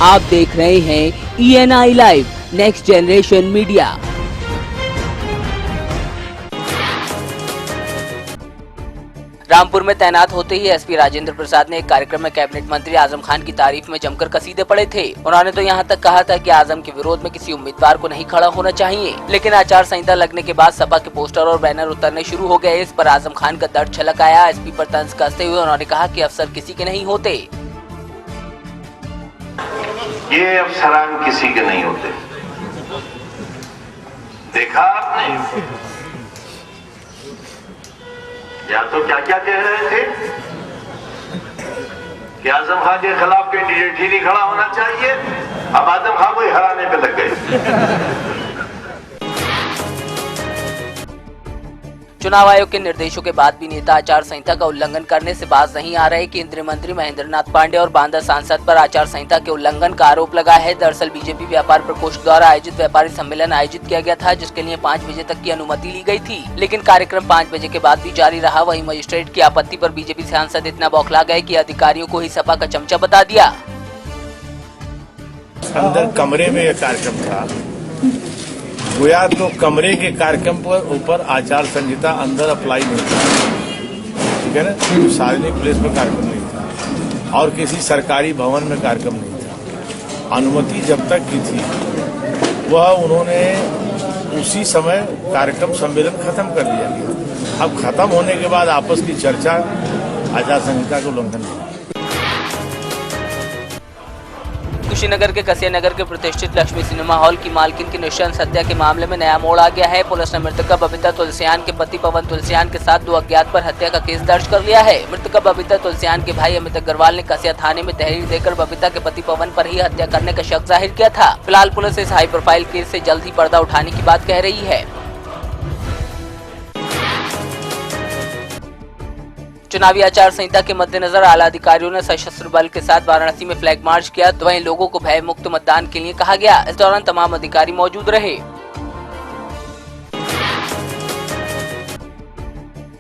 आप देख रहे हैं ENI live next generation media. Rampur में तैनात होते ही एसपी राजेंद्र प्रसाद ने एक कार्यक्रम में कैबिनेट मंत्री आजम खान की तारीफ में जमकर कसीदे पड़े थे। उन्होंने तो यहाँ तक कहा था कि आजम के विरोध में किसी उम्मीदवार को नहीं खड़ा होना चाहिए, लेकिन आचार संहिता लगने के बाद सपा के पोस्टर और बैनर उतरने शुरू हो गए। इस पर आजम खान का दर्द छलक आया। एसपी पर तंज कसते हुए उन्होंने कहा कि अफसर किसी के नहीं होते, ये अफसरान किसी के नहीं होते। देखा आपने या तो क्या क्या कह रहे थे कि आजम खान के खिलाफ कैंडिडेट ही नहीं खड़ा होना चाहिए, अब आजम खान को हराने पे लग गए। चुनाव आयोग के निर्देशों के बाद भी नेता आचार संहिता का उल्लंघन करने से बाज नहीं आ रहे। केंद्रीय मंत्री महेंद्र नाथ पांडे और बांदा सांसद पर आचार संहिता के उल्लंघन का आरोप लगा है। दरअसल बीजेपी व्यापार प्रकोष्ठ द्वारा आयोजित व्यापारी सम्मेलन आयोजित किया गया था, जिसके लिए 5 बजे तक की अनुमति ली गई थी, लेकिन कार्यक्रम 5 बजे के बाद भी जारी रहा। वहीं मजिस्ट्रेट की आपत्ति पर बीजेपी सांसद इतना बौखला गए कि अधिकारियों को ही सपा का चमचा बता दिया। अंदर कमरे में यह कार्यक्रम था, गोया तो कमरे के कार्यक्रम पर ऊपर आचार संहिता अंदर अप्लाई नहीं था, ठीक है ना। सार्वजनिक प्लेस में कार्यक्रम नहीं था और किसी सरकारी भवन में कार्यक्रम नहीं था। अनुमति जब तक की थी वह उन्होंने उसी समय कार्यक्रम सम्मेलन खत्म कर दिया गया। अब खत्म होने के बाद आपस की चर्चा आचार संहिता का उल्लंघन नहीं। कुशीनगर के कसिया नगर के प्रतिष्ठित लक्ष्मी सिनेमा हॉल की मालकिन की नृशंस हत्या के मामले में नया मोड़ आ गया है। पुलिस ने मृतका बबीता तुलसियान के पति पवन तुलसियान के साथ 2 अज्ञात पर हत्या का केस दर्ज कर लिया है। मृतका बबीता तुलसियान के भाई अमित अग्रवाल ने कसिया थाने में तहरीर देकर बबीता के पति पवन पर ही हत्या करने का शक जाहिर किया था। फिलहाल पुलिस इस हाई प्रोफाइल केस से जल्द ही पर्दा उठाने की बात कह रही है। चुनावी आचार संहिता के मद्देनजर आला अधिकारियों ने सशस्त्र बल के साथ वाराणसी में फ्लैग मार्च किया, तो वहीं लोगों को भय मुक्त मतदान के लिए कहा गया। इस दौरान तमाम अधिकारी मौजूद रहे।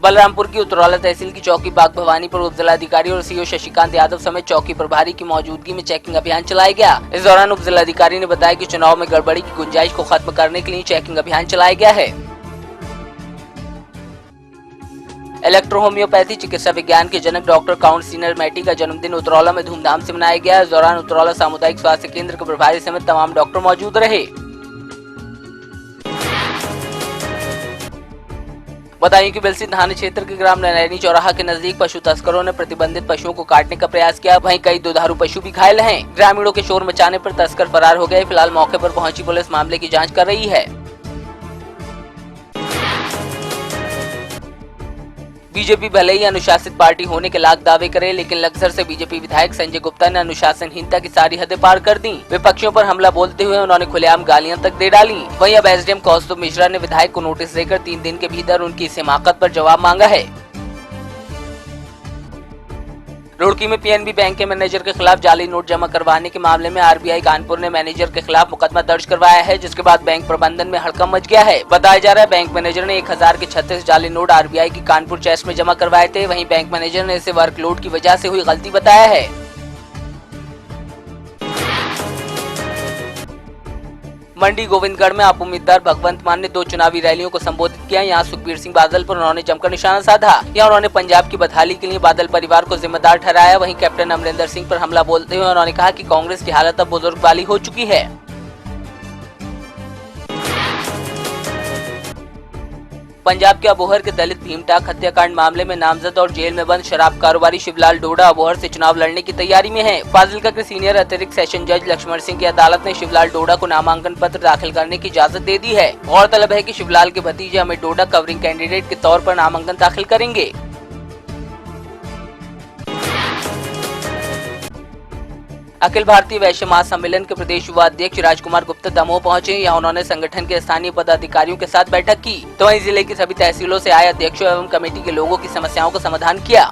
बलरामपुर की उतरौला तहसील की चौकी बाग भवानी पर उप जिलाधिकारी और सीओ शशिकांत यादव समेत चौकी प्रभारी की मौजूदगी में चेकिंग अभियान चलाया गया। इस दौरान उप जिलाधिकारी ने बताया कि चुनाव में गड़बड़ी की गुंजाइश को खत्म करने के लिए चेकिंग अभियान चलाया गया है। इलेक्ट्रो होम्योपैथी चिकित्सा विज्ञान के जनक डॉक्टर काउंट सीनियर मैटी का जन्मदिन उतरौला में धूमधाम से मनाया गया। इस दौरान उतरौला सामुदायिक स्वास्थ्य केंद्र के प्रभारी समेत तमाम डॉक्टर मौजूद रहे। बताइए कि बेलसी थाना क्षेत्र के ग्राम नैनी चौराहा के नजदीक पशु तस्करों ने प्रतिबंधित पशुओं को काटने का प्रयास किया। वहीं कई दुधारू पशु भी घायल हैं। ग्रामीणों के शोर मचाने पर तस्कर फरार हो गए। फिलहाल मौके पर पहुंची पुलिस मामले की जाँच कर रही है। बीजेपी भले ही अनुशासित पार्टी होने के लाख दावे करे, लेकिन लक्सर से बीजेपी विधायक संजय गुप्ता ने अनुशासनहीनता की सारी हदें पार कर दी। विपक्षियों पर हमला बोलते हुए उन्होंने खुलेआम गालियां तक दे डाली। वहीं अब एसडीएम कौस्तुभ मिश्रा ने विधायक को नोटिस देकर 3 दिन के भीतर उनकी इस हिमाकत पर जवाब मांगा है। रुड़की में पीएनबी बैंक के मैनेजर के खिलाफ जाली नोट जमा करवाने के मामले में आरबीआई कानपुर ने मैनेजर के खिलाफ मुकदमा दर्ज करवाया है, जिसके बाद बैंक प्रबंधन में हड़कंप मच गया है। बताया जा रहा है बैंक मैनेजर ने 1000 के 36 जाली नोट आरबीआई की कानपुर चेस्ट में जमा करवाए थे। वहीं बैंक मैनेजर ने इसे वर्कलोड की वजह से हुई गलती बताया है। मंडी गोविंदगढ़ में आप उम्मीदवार भगवंत मान ने 2 चुनावी रैलियों को संबोधित किया। यहाँ सुखबीर सिंह बादल पर उन्होंने जमकर निशाना साधा। यहाँ उन्होंने पंजाब की बदहाली के लिए बादल परिवार को जिम्मेदार ठहराया। वहीं कैप्टन अमरिंदर सिंह पर हमला बोलते हुए उन्होंने कहा कि कांग्रेस की हालत अब बुजुर्ग वाली हो चुकी है। पंजाब के अबोहर के दलित भीमटाक हत्याकांड मामले में नामजद और जेल में बंद शराब कारोबारी शिवलाल डोडा अबोहर से चुनाव लड़ने की तैयारी में है। फाजिल्का के सीनियर अतिरिक्त सेशन जज लक्ष्मण सिंह की अदालत ने शिवलाल डोडा को नामांकन पत्र दाखिल करने की इजाजत दे दी है। गौरतलब है कि शिवलाल के भतीजे अमित डोडा कवरिंग कैंडिडेट के तौर पर नामांकन दाखिल करेंगे। अखिल भारतीय वैश्य महासम्मेलन के प्रदेश युवा अध्यक्ष राजकुमार गुप्ता दमोह पहुंचे। यहाँ उन्होंने संगठन के स्थानीय पदाधिकारियों के साथ बैठक की, तो वहीं जिले की सभी तहसीलों से आए अध्यक्षों एवं कमेटी के लोगों की समस्याओं का समाधान किया।